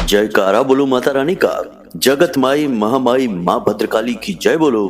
जयकारा बोलो माता रानी का। जगत माई महामाई माँ भद्रकाली की जय बोलो।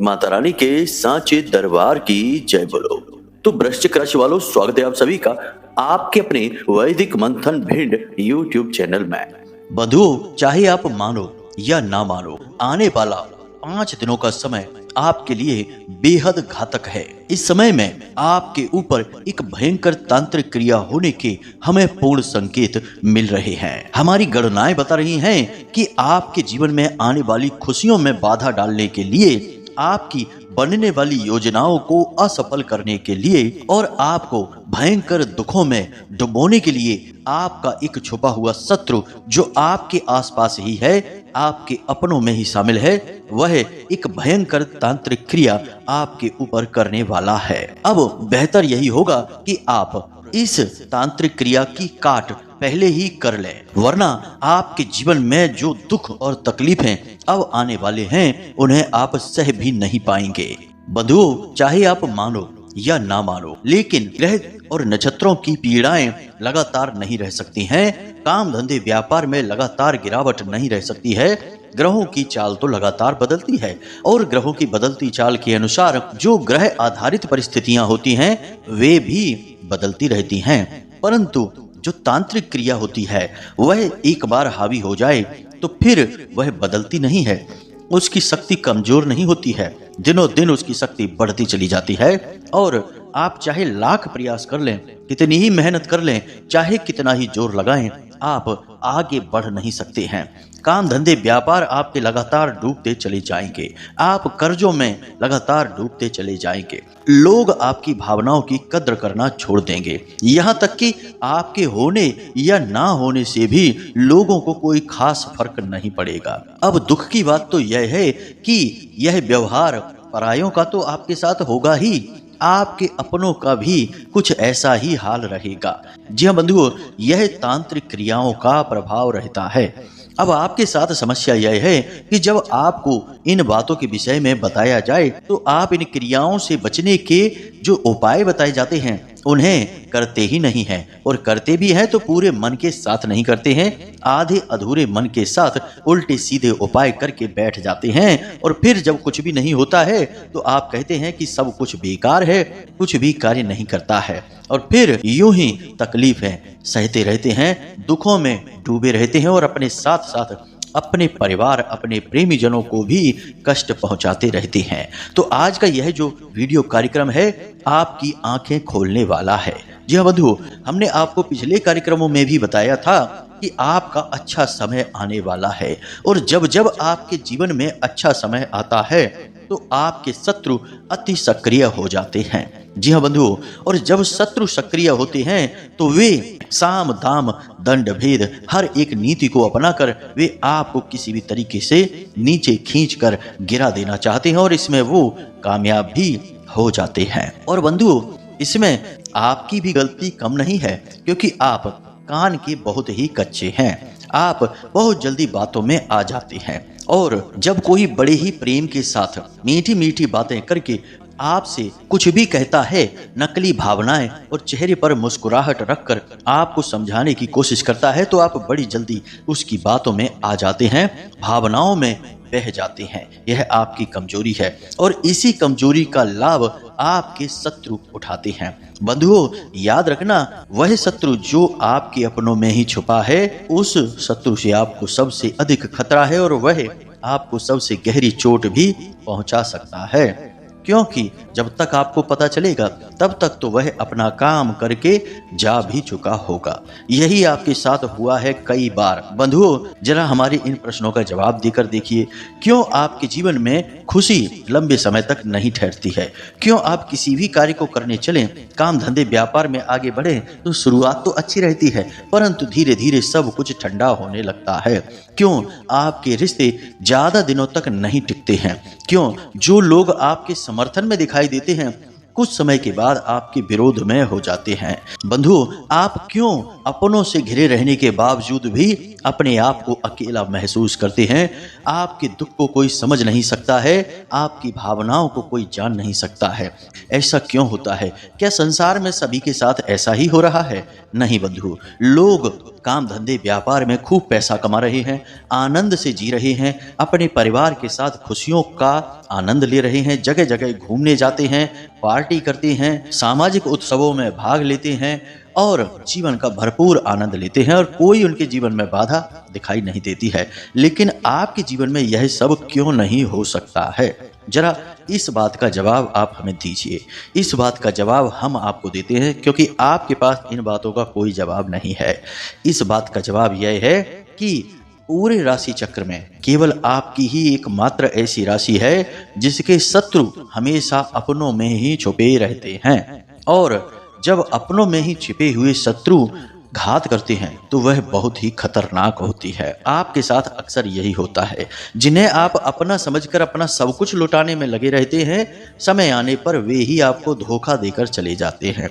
माता रानी के सांचे दरबार की जय बोलो। तो वृश्चिक राशि वालों, स्वागत है आप सभी का आपके अपने वैदिक मंथन भिंड यूट्यूब चैनल में। बंधुओं, चाहे आप मानो या ना मानो, आने वाला 5 दिनों का समय आपके लिए बेहद घातक है। इस समय में आपके ऊपर एक भयंकर तांत्रिक क्रिया होने के हमें पूर्ण संकेत मिल रहे हैं। हमारी गणनाएं बता रही हैं कि आपके जीवन में आने वाली खुशियों में बाधा डालने के लिए, आपकी बनने वाली योजनाओं को असफल करने के लिए और आपको भयंकर दुखों में डुबोने के लिए आपका एक छुपा हुआ शत्रु जो आपके आसपास ही है, आपके अपनों में ही शामिल है, वह एक भयंकर तांत्रिक क्रिया आपके ऊपर करने वाला है। अब बेहतर यही होगा कि आप इस तांत्रिक क्रिया की काट पहले ही कर लें, वरना आपके जीवन में जो दुख और तकलीफें अब आने वाले हैं उन्हें आप सह भी नहीं पाएंगे। बंधुओं, चाहे आप मानो या ना मानो, लेकिन ग्रह और नक्षत्रों की पीड़ाएं लगातार नहीं रह सकती हैं। काम धंधे व्यापार में लगातार गिरावट नहीं रह सकती है। ग्रहों की चाल तो लगातार बदलती है और ग्रहों की बदलती चाल के अनुसार जो ग्रह आधारित परिस्थितियां होती हैं वे भी बदलती रहती हैं। परंतु जो तांत्रिक क्रिया होती है वह एक बार हावी हो जाए तो फिर वह बदलती नहीं है। उसकी शक्ति कमजोर नहीं होती है, दिनों दिन उसकी शक्ति बढ़ती चली जाती है। और आप चाहे लाख प्रयास कर लें, कितनी ही मेहनत कर लें, चाहे कितना ही जोर लगाएं, आप आगे बढ़ नहीं सकते हैं। काम धंधे व्यापार आपके लगातार डूबते चले जाएंगे। आप कर्जों में लगातार डूबते चले जाएंगे। लोग आपकी भावनाओं की कद्र करना छोड़ देंगे। यहाँ तक कि आपके होने या ना होने से भी लोगों को कोई खास फर्क नहीं पड़ेगा। अब दुख की बात तो यह है कि यह व्यवहार परायों का तो आपके साथ होगा ही, आपके अपनों का भी कुछ ऐसा ही हाल रहेगा। जी हाँ बंधुओं, यह तांत्रिक क्रियाओं का प्रभाव रहता है। अब आपके साथ समस्या यह है कि जब आपको इन बातों के विषय में बताया जाए तो आप इन क्रियाओं से बचने के जो उपाय बताए जाते हैं उन्हें करते ही नहीं हैं, और करते भी हैं तो पूरे मन के साथ नहीं करते हैं। आधे अधूरे मन के साथ उल्टे सीधे उपाय करके बैठ जाते हैं, और फिर जब कुछ भी नहीं होता है तो आप कहते हैं कि सब कुछ बेकार है, कुछ भी कार्य नहीं करता है, और फिर यूं ही तकलीफें सहते रहते हैं, दुखों में डूबे रहते हैं और अपने साथ साथ अपने परिवार, अपने प्रेमी जनों को भी कष्ट पहुंचाते रहते हैं। तो आज का यह जो वीडियो कार्यक्रम है आपकी आंखें खोलने वाला है। जी हाँ बंधुओं, हमने आपको पिछले कार्यक्रमों में भी बताया था कि आपका अच्छा समय आने वाला है, और जब जब आपके जीवन में अच्छा समय आता है तो आपके शत्रु अति सक्रिय हो जाते हैं। जी हाँ बंधुओं, और जब शत्रु सक्रिय होते हैं तो वे साम दाम दंड भेद हर एक नीति को अपनाकर वे आपको किसी भी तरीके से नीचे खींचकर गिरा देना चाहते हैं, और इसमें वो कामयाब भी हो जाते हैं। और बंधुओं, इसमें आपकी भी गलती कम नहीं है, क्योंकि आप कान के बहुत ही कच्चे हैं। आप बहुत जल्दी बातों में आ जाते हैं, और जब कोई बड़े ही प्रेम के साथ मीठी मीठी बातें करके आपसे कुछ भी कहता है, नकली भावनाएं और चेहरे पर मुस्कुराहट रखकर आपको समझाने की कोशिश करता है, तो आप बड़ी जल्दी उसकी बातों में आ जाते हैं, भावनाओं में बह जाते हैं। यह आपकी कमजोरी है, और इसी कमजोरी का लाभ आपके शत्रु उठाते हैं। बंधुओं, याद रखना, वह शत्रु जो आपके अपनों में ही छुपा है, उस शत्रु से आपको सबसे अधिक खतरा है, और वह आपको सबसे गहरी चोट भी पहुंचा सकता है। क्योंकि जब तक आपको पता चलेगा तब तक तो वह अपना काम करके जा भी चुका होगा। यही आपके साथ हुआ है कई बार। बंधुओं, जरा हमारे इन प्रश्नों का जवाब देकर देखिए, क्यों आपके जीवन में खुशी लंबे समय तक नहीं ठहरती है? क्यों आप किसी भी कार्य को करने चलें, काम धंधे व्यापार में आगे बढ़े तो शुरुआत तो अच्छी रहती है, परंतु धीरे धीरे सब कुछ ठंडा होने लगता है? क्यों आपके रिश्ते ज्यादा दिनों तक नहीं टिकते हैं? क्यों जो लोग आपके समर्थन में दिखाई देते हैं कुछ समय के बाद आपके विरोध में हो जाते हैं? बंधुओं, आप क्यों अपनों से घिरे रहने के बावजूद भी अपने आप को अकेला महसूस करते हैं? आपके दुख को कोई समझ नहीं सकता है, आपकी भावनाओं को कोई जान नहीं सकता है। ऐसा क्यों होता है? क्या संसार में सभी के साथ ऐसा ही हो रहा है? नहीं बंधु, लोग काम धंधे व्यापार में खूब पैसा कमा रहे हैं, आनंद से जी रहे हैं, अपने परिवार के साथ खुशियों का आनंद ले रहे हैं, जगह जगह घूमने जाते हैं, पार्टी करते हैं, सामाजिक उत्सवों में भाग लेते हैं और जीवन का भरपूर आनंद लेते हैं और कोई उनके जीवन में बाधा दिखाई नहीं देती है। लेकिन आपके जीवन में यह सब क्यों नहीं हो सकता है? जरा इस बात का जवाब आप हमें दीजिए। इस बात का जवाब हम आपको देते हैं, क्योंकि आपके पास इन बातों का कोई जवाब नहीं है। इस बात का जवाब यह है कि पूरे राशि चक्र में केवल आपकी ही एकमात्र ऐसी राशि है जिसके शत्रु हमेशा अपनों में ही छुपे रहते हैं, और जब अपनों में ही छिपे हुए शत्रु घात करते हैं तो वह बहुत ही खतरनाक होती है। आपके साथ अक्सर यही होता है। जिन्हें आप अपना समझकर अपना सब कुछ लुटाने में लगे रहते हैं, समय आने पर वे ही आपको धोखा देकर चले जाते हैं।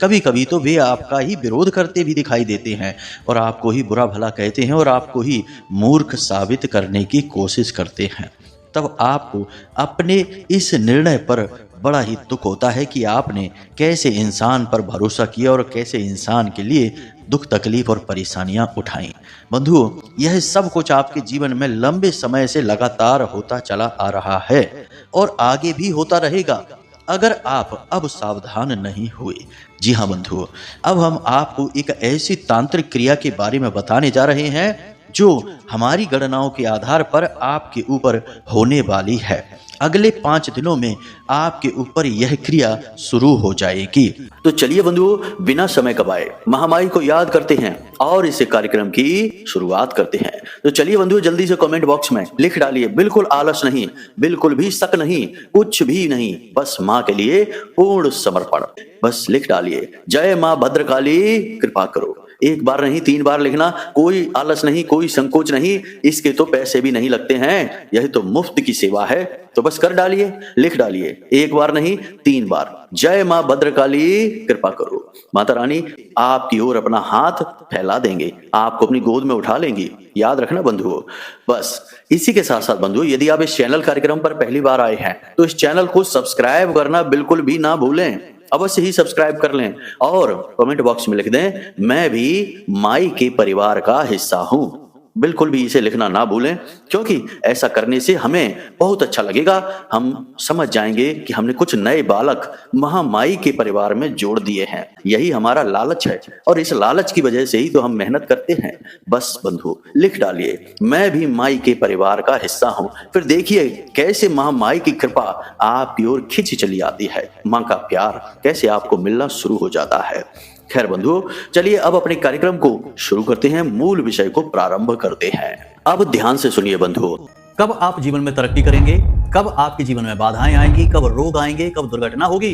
कभी कभी तो वे आपका ही विरोध करते भी दिखाई देते हैं और आपको ही बुरा भला कहते हैं और आपको ही मूर्ख साबित करने की कोशिश करते हैं। तब आपको अपने इस निर्णय पर बड़ा ही दुख होता है कि आपने कैसे इंसान पर भरोसा किया और कैसे इंसान के लिए दुख तकलीफ और परेशानियां उठाई। बंधुओं, यह सब कुछ आपके जीवन में लंबे समय से लगातार होता चला आ रहा है और आगे भी होता रहेगा अगर आप अब सावधान नहीं हुए। जी हाँ बंधुओं, अब हम आपको एक ऐसी तांत्रिक क्रिया के बारे में बताने जा रहे हैं जो हमारी गणनाओं के आधार पर आपके ऊपर होने वाली है। अगले 5 दिनों में आपके ऊपर यह क्रिया शुरू हो जाएगी। तो चलिए बंधुओं, बिना समय गवाए महामाई को याद करते हैं और इस कार्यक्रम की शुरुआत करते हैं। तो चलिए बंधुओं, जल्दी से कमेंट बॉक्स में लिख डालिए, बिल्कुल आलस नहीं, बिल्कुल भी शक नहीं, कुछ भी नहीं, बस माँ के लिए पूर्ण समर्पण। बस लिख डालिए, जय माँ भद्रकाली कृपा करो। एक बार नहीं, 3 बार लिखना, कोई आलस नहीं, कोई संकोच नहीं। इसके तो पैसे भी नहीं लगते हैं, यह तो मुफ्त की सेवा है। तो बस कर डालिए, लिख डालिए, एक बार नहीं 3 बार, जय माँ भद्रकाली कृपा करो। माता रानी आपकी ओर अपना हाथ फैला देंगे, आपको अपनी गोद में उठा लेंगी। याद रखना बंधुओं। बस इसी के साथ साथ बंधुओं, यदि आप इस चैनल कार्यक्रम पर पहली बार आए हैं तो इस चैनल को सब्सक्राइब करना बिल्कुल भी ना भूलें। अवश्य ही सब्सक्राइब कर लें और कमेंट बॉक्स में लिख दें, मैं भी माई के परिवार का हिस्सा हूं। बिल्कुल भी इसे लिखना ना भूलें, क्योंकि ऐसा करने से हमें बहुत अच्छा लगेगा। हम समझ जाएंगे कि हमने कुछ नए बालक महामाई के परिवार में जोड़ दिए हैं। यही हमारा लालच है और इस लालच की वजह से ही तो हम मेहनत करते हैं। बस बंधु लिख डालिए, मैं भी माई के परिवार का हिस्सा हूं। फिर देखिए कैसे महामाई की कृपा आपकी ओर खिंच चली आती है। माँ का प्यार कैसे आपको मिलना शुरू हो जाता है। खैर बंधुओं, चलिए अब अपने कार्यक्रम को शुरू करते हैं, मूल विषय को प्रारंभ करते हैं। अब ध्यान से सुनिए बंधुओं। कब आप जीवन में तरक्की करेंगे, कब आपके जीवन में बाधाएं आएंगी, कब रोग आएंगे, कब दुर्घटना होगी,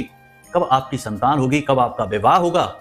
कब आपकी संतान होगी, कब आपका विवाह होगा,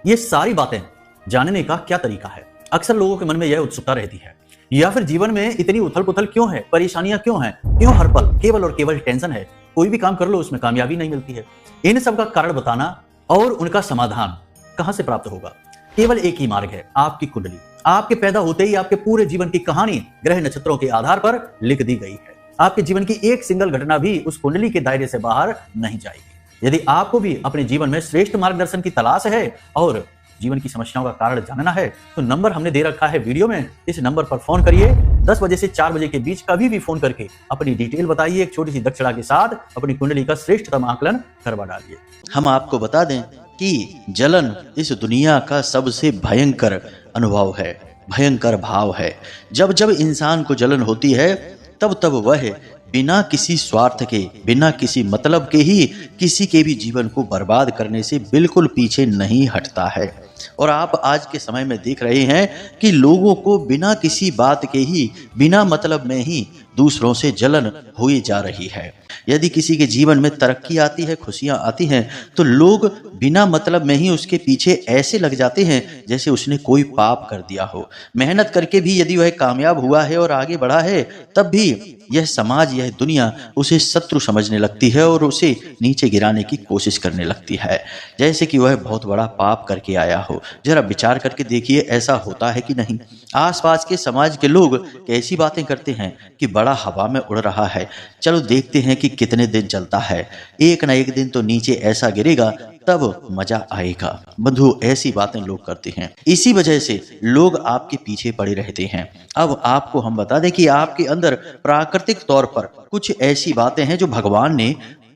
ये सारी बातें जानने का क्या तरीका है? अक्सर लोगों के मन में यह उत्सुकता रहती है। या फिर जीवन में इतनी उथल पुथल क्यों है, परेशानियां क्यों हैं, क्यों हर पल केवल और केवल टेंशन है, कोई भी काम कर लो उसमें कामयाबी नहीं मिलती है। इन सब का कारण बताना और उनका समाधान कहां से प्राप्त होगा? केवल एक ही मार्ग है, आपकी कुंडली। आपके पैदा होते ही आपके पूरे जीवन की कहानी ग्रह नक्षत्रों के आधार पर लिख दी गई है। आपके जीवन की एक सिंगल घटना भी उस कुंडली के दायरे से बाहर नहीं जाएगी। यदि आपको भी अपने जीवन में श्रेष्ठ मार्गदर्शन की तलाश है और जीवन की समस्याओं का कारण जानना है, तो नंबर हमने दे रखा है वीडियो में। इस नंबर पर फोन करिए। 10 बजे से 4 बजे के बीच कभी भी फोन करके अपनी डिटेल बताइए। एक छोटी सी दक्षिणा के साथ अपनी कुंडली का श्रेष्ठतम आकलन करवा डालिए। हम आपको बता दें कि जलन इस दुनिया का सबसे भयंकर अनुभव है, भयंकर भाव है। जब जब इंसान को जलन होती है तब तब वह बिना किसी स्वार्थ के, बिना किसी मतलब के ही किसी के भी जीवन को बर्बाद करने से बिल्कुल पीछे नहीं हटता है। और आप आज के समय में देख रहे हैं कि लोगों को बिना किसी बात के ही, बिना मतलब में ही दूसरों से जलन हुई जा रही है। यदि किसी के जीवन में तरक्की आती है, खुशियां आती हैं, तो लोग बिना मतलब में ही उसके पीछे ऐसे लग जाते हैं जैसे उसने कोई पाप कर दिया हो। मेहनत करके भी यदि वह कामयाब हुआ है और आगे बढ़ा है, तब भी यह समाज, यह दुनिया उसे शत्रु समझने लगती है और उसे नीचे गिराने की कोशिश करने लगती है, जैसे कि वह बहुत बड़ा पाप करके आया हो। जरा विचार करके देखिए, ऐसा होता है कि नहीं? आसपास के समाज के लोग कैसी बातें करते हैं कि बड़ा हवा में उड़ रहा है। चलो देखते हैं कि कितने दिन चलता है, एक ना एक दिन तो नीचे ऐसा गिरेगा तब मजा आएगा। बंधु, ऐसी बातें लोग करते हैं, इसी वजह से लोग आपके पीछे पड़े रहते हैं। अब आपको हम बता दें कि आपके अंदर प्राकृतिक तौर पर कुछ ऐसी बातें हैं जो भगवान ने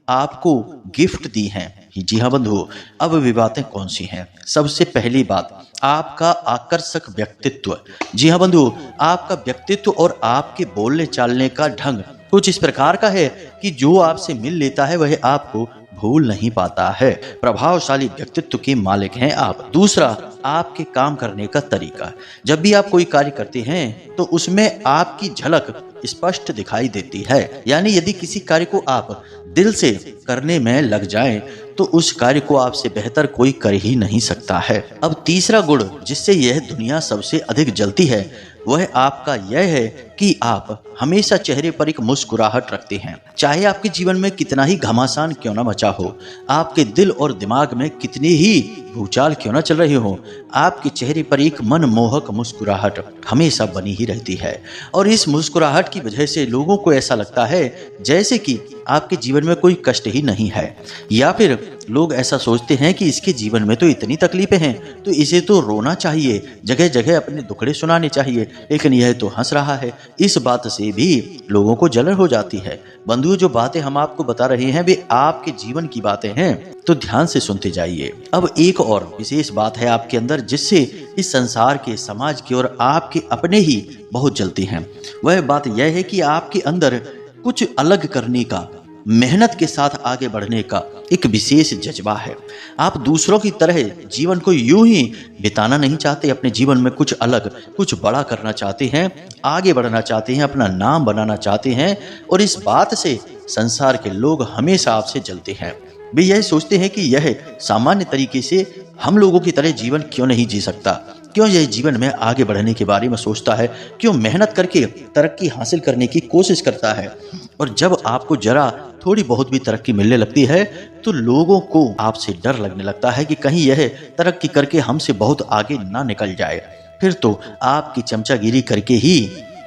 आपको गिफ्ट दी हैं। जी हाँ बंधु, अब वे बातें कौन सी हैं? सबसे पहली बात, आपका आकर्षक व्यक्तित्व। जी हाँ बंधु, आपका व्यक्तित्व और आपके बोलने चालने का ढंग कुछ इस प्रकार का है कि जो आपसे मिल लेता है वह आपको भूल नहीं पाता है। प्रभावशाली व्यक्तित्व के मालिक हैं आप। दूसरा, आपके काम करने का तरीका। जब भी आप कोई कार्य करते हैं तो उसमें आपकी झलक स्पष्ट दिखाई देती है। यानी यदि किसी कार्य को आप दिल से करने में लग जाएं तो उस कार्य को आपसे बेहतर कोई कर ही नहीं सकता है। अब तीसरा गुण जिससे यह दुनिया सबसे अधिक जलती है वह आपका यह है कि आप हमेशा चेहरे पर एक मुस्कुराहट रखते हैं। चाहे आपके जीवन में कितना ही घमासान क्यों ना मचा हो, आपके दिल और दिमाग में कितनी ही भूचाल क्यों ना चल रही हो, आपके चेहरे पर एक मनमोहक मुस्कुराहट हमेशा बनी ही रहती है। और इस मुस्कुराहट की वजह से लोगों को ऐसा लगता है जैसे कि आपके जीवन में कोई कष्ट ही नहीं है, या फिर लोग ऐसा सोचते हैं कि इसके जीवन में तो इतनी तकलीफें हैं तो इसे तो रोना चाहिए, जगह जगह अपने दुखड़े सुनाने चाहिए, लेकिन यह तो हंस रहा है। इस बात से भी लोगों को जलन हो जाती है। बंधुओं, जो बातें हम आपको बता रहे हैं वे आपके जीवन की बातें हैं, तो ध्यान से सुनते जाइए। अब एक और विशेष बात है आपके अंदर जिससे इस संसार के, समाज की और आपके अपने ही बहुत जलते हैं। वह बात यह है कि आपके अंदर कुछ अलग करने का, मेहनत के साथ आगे बढ़ने का एक विशेष जज्बा है। आप दूसरों की तरह जीवन को यूं ही बिताना नहीं चाहते, अपने जीवन में कुछ अलग, कुछ बड़ा करना चाहते हैं, आगे बढ़ना चाहते हैं, अपना नाम बनाना चाहते हैं। और इस बात से संसार के लोग हमेशा आपसे जलते हैं। वे यह सोचते हैं कि यह सामान्य तरीके से हम लोगों की तरह जीवन क्यों नहीं जी सकता, क्यों यह जीवन में आगे बढ़ने के बारे में सोचता है, क्यों मेहनत करके तरक्की हासिल करने की कोशिश करता है। और जब आपको जरा थोड़ी बहुत भी तरक्की मिलने लगती है तो लोगों को आपसे डर लगने लगता है कि कहीं यह तरक्की करके हमसे बहुत आगे ना निकल जाए, फिर तो आपकी चमचागिरी करके ही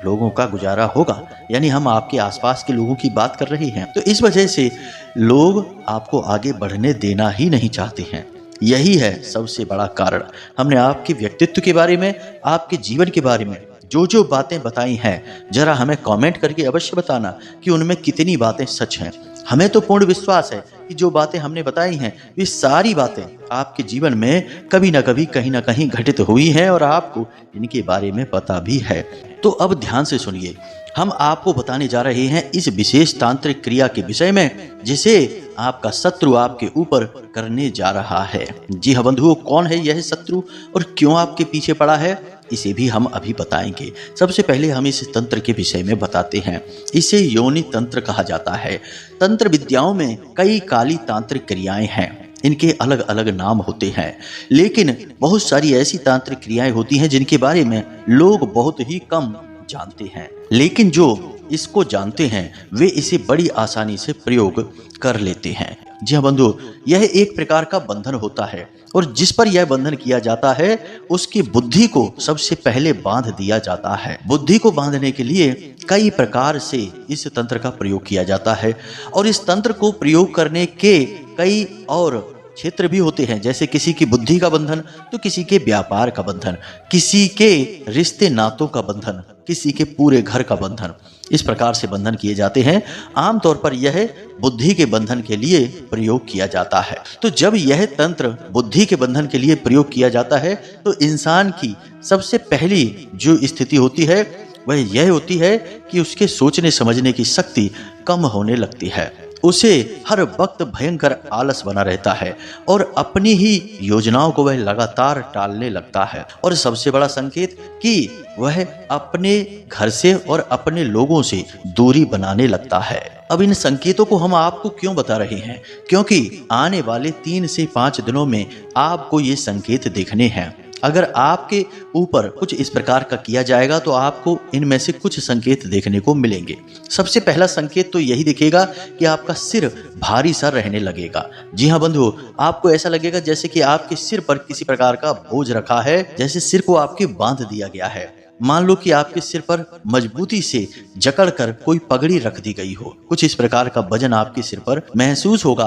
लोगों का गुजारा होगा। यानी हम आपके आसपास के लोगों की बात कर रहे हैं। तो इस वजह से लोग आपको आगे बढ़ने देना ही नहीं चाहते हैं। यही है सबसे बड़ा कारण। हमने आपके व्यक्तित्व के बारे में, आपके जीवन के बारे में जो जो बातें बताई हैं, जरा हमें कमेंट करके अवश्य बताना कि उनमें कितनी बातें सच हैं। हमें तो पूर्ण विश्वास है कि जो बातें हमने बताई हैं वे सारी बातें आपके जीवन में कभी ना कभी, कहीं ना कहीं घटित हुई हैं और आपको इनके बारे में पता भी है। तो अब ध्यान से सुनिए, हम आपको बताने जा रहे हैं इस विशेष तांत्रिक क्रिया के विषय में जिसे आपका शत्रु आपके ऊपर करने जा रहा है। जी हाँ बंधुओं, कौन है यह शत्रु और क्यों आपके पीछे पड़ा है, इसे भी हम अभी बताएंगे। सबसे पहले हम इस तंत्र के विषय में बताते हैं। इसे योनि तंत्र कहा जाता है। तंत्र विद्याओं में कई काली तांत्रिक क्रियाएं हैं, इनके अलग अलग नाम होते हैं, लेकिन बहुत सारी ऐसी तांत्रिक क्रियाएं होती हैं जिनके बारे में लोग बहुत ही कम जानते हैं, लेकिन जो इसको जानते हैं वे इसे बड़ी आसानी से प्रयोग कर लेते हैं। जी हाँ बंधु, यह एक प्रकार का बंधन होता है और जिस पर यह बंधन किया जाता है उसकी बुद्धि को सबसे पहले बांध दिया जाता है। बुद्धि को बांधने के लिए कई प्रकार से इस तंत्र का प्रयोग किया जाता है और इस तंत्र को प्रयोग करने के कई और क्षेत्र भी होते हैं, जैसे किसी की बुद्धि का बंधन तो किसी के व्यापार का बंधन, किसी के रिश्ते नातों का बंधन, किसी के पूरे घर का बंधन। इस प्रकार से बंधन किए जाते हैं। आमतौर पर यह बुद्धि के बंधन के लिए प्रयोग किया जाता है। तो जब यह तंत्र बुद्धि के बंधन के लिए प्रयोग किया जाता है तो इंसान की सबसे पहली जो स्थिति होती है वह यह होती है कि उसके सोचने समझने की शक्ति कम होने लगती है। उसे हर वक्त भयंकर आलस बना रहता है और अपनी ही योजनाओं को वह लगातार टालने लगता है। और सबसे बड़ा संकेत कि वह अपने घर से और अपने लोगों से दूरी बनाने लगता है। अब इन संकेतों को हम आपको क्यों बता रहे हैं, क्योंकि आने वाले 3 से 5 दिनों में आपको ये संकेत देखने हैं। अगर आपके ऊपर कुछ इस प्रकार का किया जाएगा तो आपको इनमें से कुछ संकेत देखने को मिलेंगे। सबसे पहला संकेत तो यही दिखेगा कि आपका सिर भारी सा रहने लगेगा। जी हाँ बंधुओं, आपको ऐसा लगेगा जैसे कि आपके सिर पर किसी प्रकार का बोझ रखा है, जैसे सिर को आपके बांध दिया गया है। मान लो कि आपके सिर पर मजबूती से जकड़कर कोई पगड़ी रख दी गई हो। कुछ इस प्रकार का वजन आपके सिर पर महसूस होगा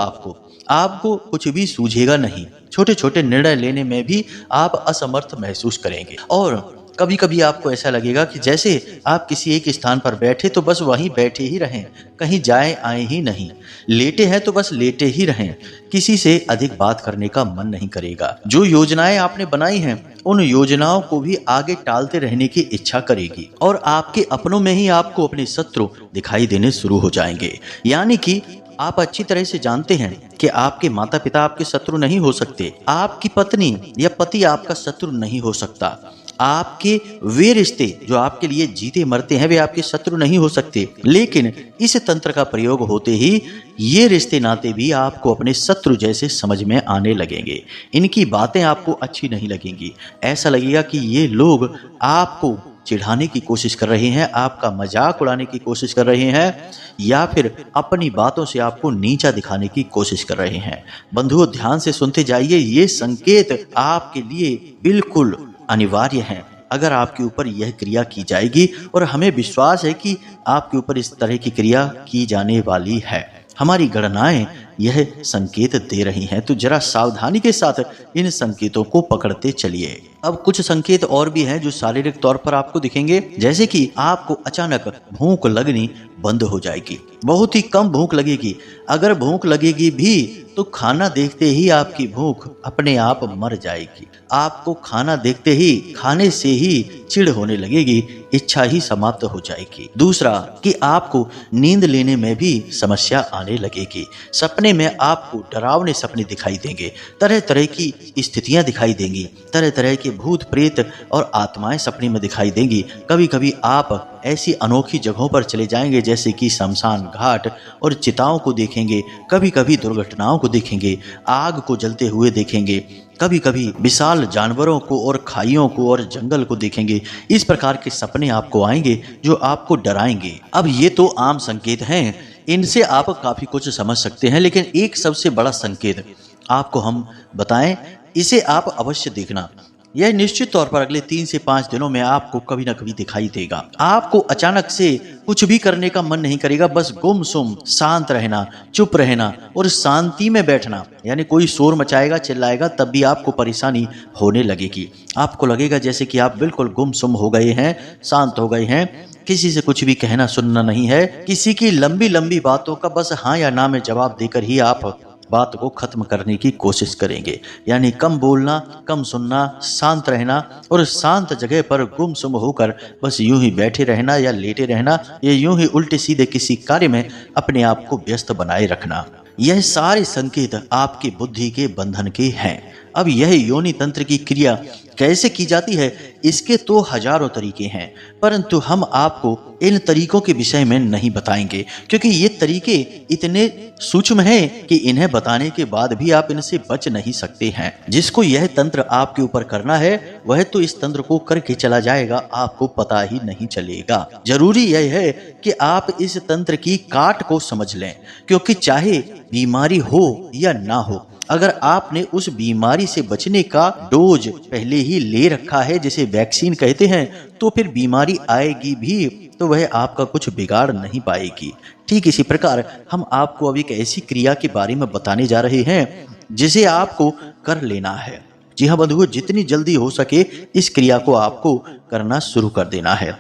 आपको कुछ भी सूझेगा नहीं। छोटे छोटे निर्णय लेने में भी आप असमर्थ महसूस करेंगे और कभी कभी आपको ऐसा लगेगा कि जैसे आप किसी एक स्थान पर बैठे तो बस वहीं बैठे ही रहें, कहीं जाए आए ही नहीं। लेटे हैं तो बस लेटे ही रहें, किसी से अधिक बात करने का मन नहीं करेगा। जो योजनाएं आपने बनाई हैं उन योजनाओं को भी आगे टालते रहने की इच्छा करेगी और आपके अपनों में ही आपको अपने शत्रु दिखाई देने शुरू हो जाएंगे। यानी कि आप अच्छी तरह से जानते हैं कि आपके माता पिता आपके शत्रु नहीं हो सकते, आपकी पत्नी या पति आपका शत्रु नहीं हो सकता, आपके वे रिश्ते जो आपके लिए जीते मरते हैं वे आपके शत्रु नहीं हो सकते। लेकिन इस तंत्र का प्रयोग होते ही ये रिश्ते नाते भी आपको अपने शत्रु जैसे समझ में आने लगेंगे। इनकी बातें आपको अच्छी नहीं लगेंगी, ऐसा लगेगा कि ये लोग आपको चिढ़ाने की कोशिश कर रहे हैं, आपका मजाक उड़ाने की कोशिश कर रहे हैं या फिर अपनी बातों से आपको नीचा दिखाने की कोशिश कर रहे हैं। बंधुओं, ध्यान से सुनते जाइए, ये संकेत आपके लिए बिल्कुल अनिवार्य है। अगर आपके ऊपर यह क्रिया की जाएगी और हमें विश्वास है कि आपके ऊपर इस तरह की क्रिया की जाने वाली है, हमारी गणनाएं यह संकेत दे रही हैं, तो जरा सावधानी के साथ इन संकेतों को पकड़ते चलिए। अब कुछ संकेत और भी हैं जो शारीरिक तौर पर आपको दिखेंगे, जैसे कि आपको अचानक भूख लगनी बंद हो जाएगी, बहुत ही कम भूख लगेगी। अगर भूख लगेगी भी तो खाना देखते ही आपकी भूख अपने आप मर जाएगी। आपको खाना देखते ही खाने से ही चिढ़ होने लगेगी, इच्छा ही समाप्त हो जाएगी। दूसरा कि आपको नींद लेने में भी समस्या आने लगेगी। सपने में आपको डरावने सपने दिखाई देंगे, तरह तरह की स्थितियां दिखाई देंगी, तरह तरह के भूत प्रेत और आत्माएं सपने में दिखाई देंगी। कभी कभी आप ऐसी अनोखी जगहों पर चले जाएंगे जैसे कि शमशान घाट और चिताओं को देखेंगे, कभी कभी दुर्घटनाओं को देखेंगे, आग को जलते हुए देखेंगे, कभी कभी विशाल जानवरों को और खाइयों को और जंगल को देखेंगे। इस प्रकार के सपने आपको आएंगे जो आपको डराएंगे। अब ये तो आम संकेत हैं, इनसे आप काफी कुछ समझ सकते हैं, लेकिन एक सबसे बड़ा संकेत आपको हम बताएं, इसे आप अवश्य देखना। यह निश्चित तौर पर अगले 3 से 5 दिनों में आपको कभी ना कभी दिखाई देगा। आपको अचानक से कुछ भी करने का मन नहीं करेगा, बस गुमसुम शांत रहना, चुप रहना और शांति में बैठना। यानी कोई शोर मचाएगा, चिल्लाएगा, तब भी आपको परेशानी होने लगेगी। आपको लगेगा जैसे कि आप बिल्कुल गुमसुम हो गए हैं, शांत हो गए हैं, किसी से कुछ भी कहना सुनना नहीं है, किसी की लंबी लंबी बातों का बस हाँ या ना में जवाब देकर ही आप बात को खत्म करने की कोशिश करेंगे। यानी कम बोलना, कम सुनना, शांत रहना और शांत जगह पर गुमसुम होकर बस यूं ही बैठे रहना या लेटे रहना या यूं ही उल्टे सीधे किसी कार्य में अपने आप को व्यस्त बनाए रखना। यह सारे संकेत आपकी बुद्धि के बंधन के हैं। अब यह योनि तंत्र की क्रिया कैसे की जाती है, इसके तो हजारों तरीके हैं, परंतु हम आपको इन तरीकों के विषय में नहीं बताएंगे, क्योंकि ये तरीके इतने सूक्ष्म हैं कि इन्हें बताने के बाद भी आप इनसे बच नहीं सकते हैं। जिसको यह तंत्र आपके ऊपर करना है वह तो इस तंत्र को करके चला जाएगा, आपको पता ही नहीं चलेगा। जरूरी यह है कि आप इस तंत्र की काट को समझ लें, क्योंकि चाहे बीमारी हो या ना हो, अगर आपने उस बीमारी से बचने का डोज पहले ही ले रखा है, जिसे वैक्सीन कहते हैं, तो फिर बीमारी आएगी भी तो वह आपका कुछ बिगाड़ नहीं पाएगी। ठीक इसी प्रकार हम आपको अब एक ऐसी क्रिया के बारे में बताने जा रहे हैं जिसे आपको कर लेना है। जी हाँ बंधुओं, जितनी जल्दी हो सके इस क्रिया को आपको करना शुरू कर देना है।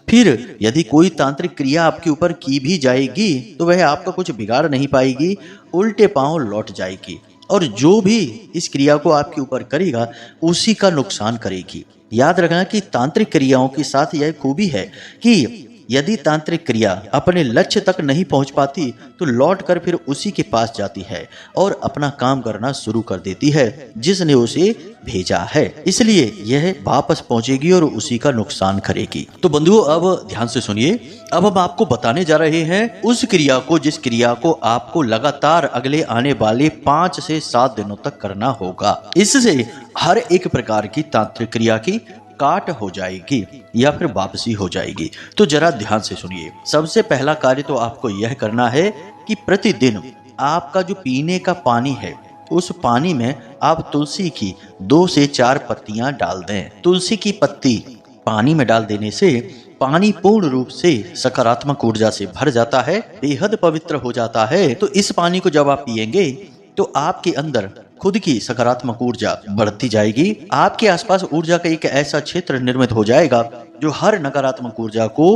फिर यदि कोई तांत्रिक क्रिया आपके ऊपर की भी जाएगी तो वह आपका कुछ बिगाड़ नहीं पाएगी, उल्टे पांव लौट जाएगी, और जो भी इस क्रिया को आपके ऊपर करेगा उसी का नुकसान करेगी। याद रखना कि तांत्रिक क्रियाओं के साथ यह खूबी है कि यदि तांत्रिक क्रिया अपने लक्ष्य तक नहीं पहुंच पाती तो लौट कर फिर उसी के पास जाती है और अपना काम करना शुरू कर देती है जिसने उसे भेजा है। इसलिए यह वापस पहुंचेगी और उसी का नुकसान करेगी। तो बंधुओं, अब ध्यान से सुनिए। अब हम आपको बताने जा रहे हैं उस क्रिया को जिस क्रिया को आपको लगातार अगले आने वाले 5 से 7 दिनों तक करना होगा। इससे हर एक प्रकार की तांत्रिक क्रिया की काट हो जाएगी या फिर वापसी हो जाएगी। तो जरा ध्यान से सुनिए। सबसे पहला कार्य तो आपको यह करना है कि प्रतिदिन आपका जो पीने का पानी है उस पानी में आप तुलसी की 2 से 4 पत्तियां डाल दें। तुलसी की पत्ती पानी में डाल देने से पानी पूर्ण रूप से सकारात्मक ऊर्जा से भर जाता है, बेहद पवित्र हो जाता है। तो इस पानी को जब आप पिएंगे तो आपके अंदर खुद की सकारात्मक ऊर्जा बढ़ती जाएगी। आपके आसपास ऊर्जा का एक ऐसा क्षेत्र निर्मित हो जाएगा जो हर नकारात्मक ऊर्जा को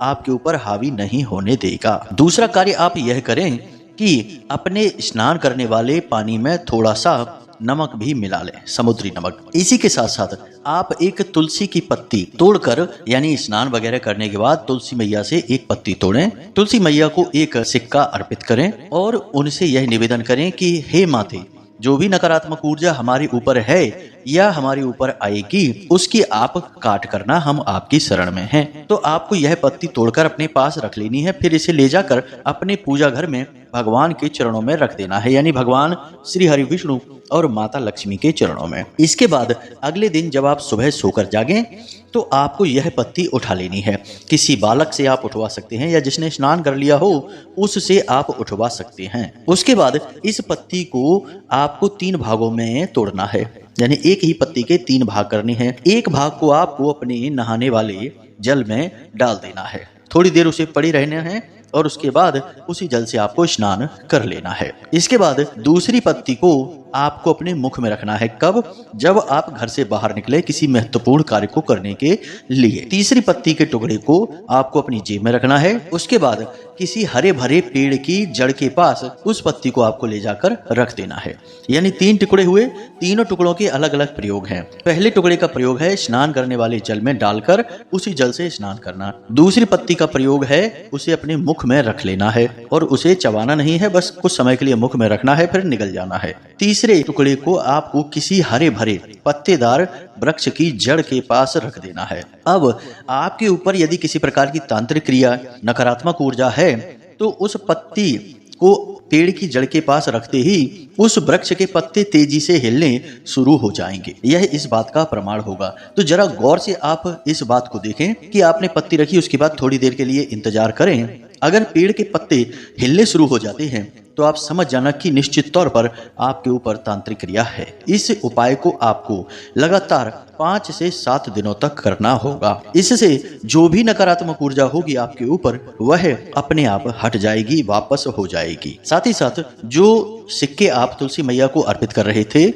आपके ऊपर हावी नहीं होने देगा। दूसरा कार्य आप यह करें कि अपने स्नान करने वाले पानी में थोड़ा सा नमक भी मिला लें, समुद्री नमक। इसी के साथ साथ आप एक तुलसी की पत्ती तोड़कर, यानी स्नान वगैरह करने के बाद तुलसी मैया से एक पत्ती तोड़ें, तुलसी मैया को एक सिक्का अर्पित करें और उनसे यह निवेदन करें कि हे माते, जो भी नकारात्मक ऊर्जा हमारे ऊपर है या हमारे ऊपर आएगी उसकी आप काट करना, हम आपकी शरण में हैं। तो आपको यह पत्ती तोड़कर अपने पास रख लेनी है, फिर इसे ले जाकर अपने पूजा घर में भगवान के चरणों में रख देना है, यानी भगवान श्री हरि विष्णु और माता लक्ष्मी के चरणों में। इसके बाद अगले दिन जब आप सुबह सोकर जागें तो आपको यह पत्ती उठा लेनी है। किसी बालक से आप उठवा सकते हैं या जिसने स्नान कर लिया हो उससे आप उठवा सकते हैं। उसके बाद इस पत्ती को आपको 3 भागों में तोड़ना है, यानी एक ही पत्ती के 3 भाग करने हैं। एक भाग को आपको अपने नहाने वाले जल में डाल देना है, थोड़ी देर उसे पड़ी रहना है और उसके बाद उसी जल से आपको स्नान कर लेना है। इसके बाद दूसरी पत्ती को आपको अपने मुख में रखना है। कब? जब आप घर से बाहर निकले किसी महत्वपूर्ण कार्य को करने के लिए। तीसरी पत्ती के टुकड़े को आपको अपनी जेब में रखना है। उसके बाद किसी हरे भरे पेड़ की जड़ के पास उस पत्ती को आपको ले जाकर रख देना है। यानी 3 टुकड़े हुए, तीनों टुकड़ों के अलग अलग प्रयोग हैं। पहले टुकड़े का प्रयोग है स्नान करने वाले जल में डालकर उसी जल से स्नान करना। दूसरी पत्ती का प्रयोग है उसे अपने मुख में रख लेना है और उसे चबाना नहीं है, बस कुछ समय के लिए मुख में रखना है, फिर निगल जाना है। तीसरे टुकड़े को आपको किसी हरे भरे पत्तेदार वृक्ष की जड़ के पास रख देना है। अब आपके ऊपर यदि किसी प्रकार की तांत्रिक क्रिया, नकारात्मक ऊर्जा है तो उस पत्ती को पेड़ की जड़ के पास रखते ही उस वृक्ष के पत्ते तेजी से हिलने शुरू हो जाएंगे। यह इस बात का प्रमाण होगा। तो जरा गौर से आप इस बात को देखें कि आपने पत्ती रखी, उसके बाद थोड़ी देर के लिए इंतजार करें। अगर पेड़ के पत्ते हिलने शुरू हो जाते हैं तो आप समझ जाना कि निश्चित तौर पर आपके ऊपर तांत्रिक क्रिया है। इस उपाय को आपको लगातार 5 से 7 दिनों तक करना होगा। इससे जो भी नकारात्मक ऊर्जा होगी आपके ऊपर वह अपने आप हट जाएगी, वापस हो जाएगी। साथ ही साथ जो सिक्के आप तुलसी मैया को अर्पित कर रहे थे,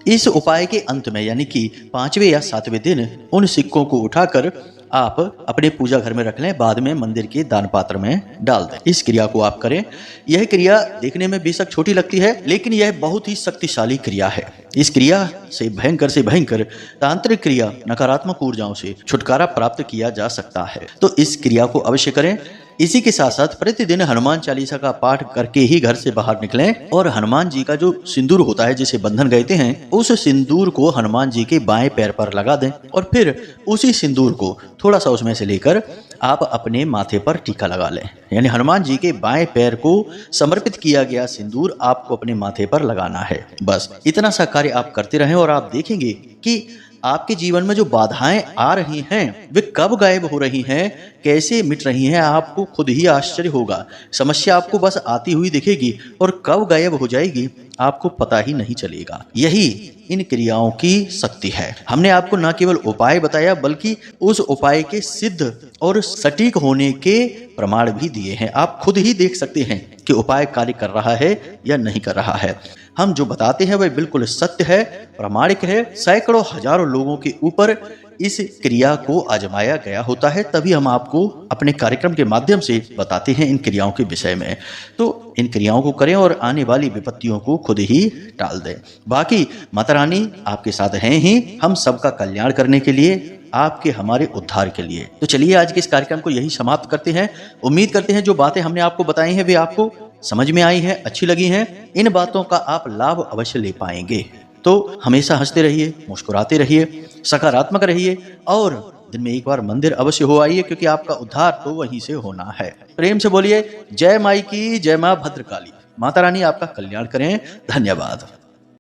इस उपाय के अंत में यानी कि 5वें या 7वें दिन उन सिक्कों को उठाकर आप अपने पूजा घर में रख लें, बाद में मंदिर के दान पात्र में डाल दें। इस क्रिया को आप करें। यह क्रिया देखने में बेशक छोटी लगती है, लेकिन यह बहुत ही शक्तिशाली क्रिया है। इस क्रिया से भयंकर तांत्रिक क्रिया, नकारात्मक ऊर्जाओं से छुटकारा प्राप्त किया जा सकता है। तो इस क्रिया को अवश्य करें। इसी के साथ साथ प्रतिदिन हनुमान चालीसा का पाठ करके ही घर से बाहर निकलें और हनुमान जी का जो सिंदूर होता है जिसे बंधन कहते हैं, उस सिंदूर को हनुमान जी के बाएं पैर पर लगा दें और फिर उसी सिंदूर को थोड़ा सा उसमें से लेकर आप अपने माथे पर टीका लगा लें। यानी हनुमान जी के बाएं पैर को समर्पित किया गया सिंदूर आपको अपने माथे पर लगाना है। बस इतना सा कार्य आप करते रहें और आप देखेंगे कि आपके जीवन में जो बाधाएं आ रही हैं वे कब गायब हो रही हैं, कैसे मिट रही हैं, आपको खुद ही आश्चर्य होगा। समस्या आपको बस आती हुई दिखेगी और कब गायब हो जाएगी आपको पता ही नहीं चलेगा। यही इन क्रियाओं की शक्ति है। हमने आपको न केवल उपाय बताया बल्कि उस उपाय के सिद्ध और सटीक होने के प्रमाण भी दिए हैं। आप खुद ही देख सकते हैं कि उपाय कार्य कर रहा है या नहीं कर रहा है। हम जो बताते हैं वह बिल्कुल सत्य है, प्रामाणिक है। सैकड़ों हजारों लोगों के ऊपर इस क्रिया को आजमाया गया होता है, तभी हम आपको अपने कार्यक्रम के माध्यम से बताते हैं इन क्रियाओं के विषय में। तो इन क्रियाओं को करें और आने वाली विपत्तियों को खुद ही टाल दें। बाकी माता रानी आपके साथ हैं ही, हम सबका कल्याण करने के लिए, आपके हमारे उद्धार के लिए। तो चलिए आज के इस कार्यक्रम को यही समाप्त करते हैं। उम्मीद करते हैं जो बातें हमने आपको बताई हैं वे आपको समझ में आई हैं, अच्छी लगी हैं। इन बातों का आप लाभ अवश्य ले पाएंगे। तो हमेशा हंसते रहिए, मुस्कुराते रहिए, सकारात्मक रहिए और दिन में एक बार मंदिर अवश्य हो आइए, क्योंकि आपका उद्धार तो वहीं से होना है। प्रेम से बोलिए जय माई की, जय मां भद्रकाली। माता रानी आपका कल्याण करें। धन्यवाद।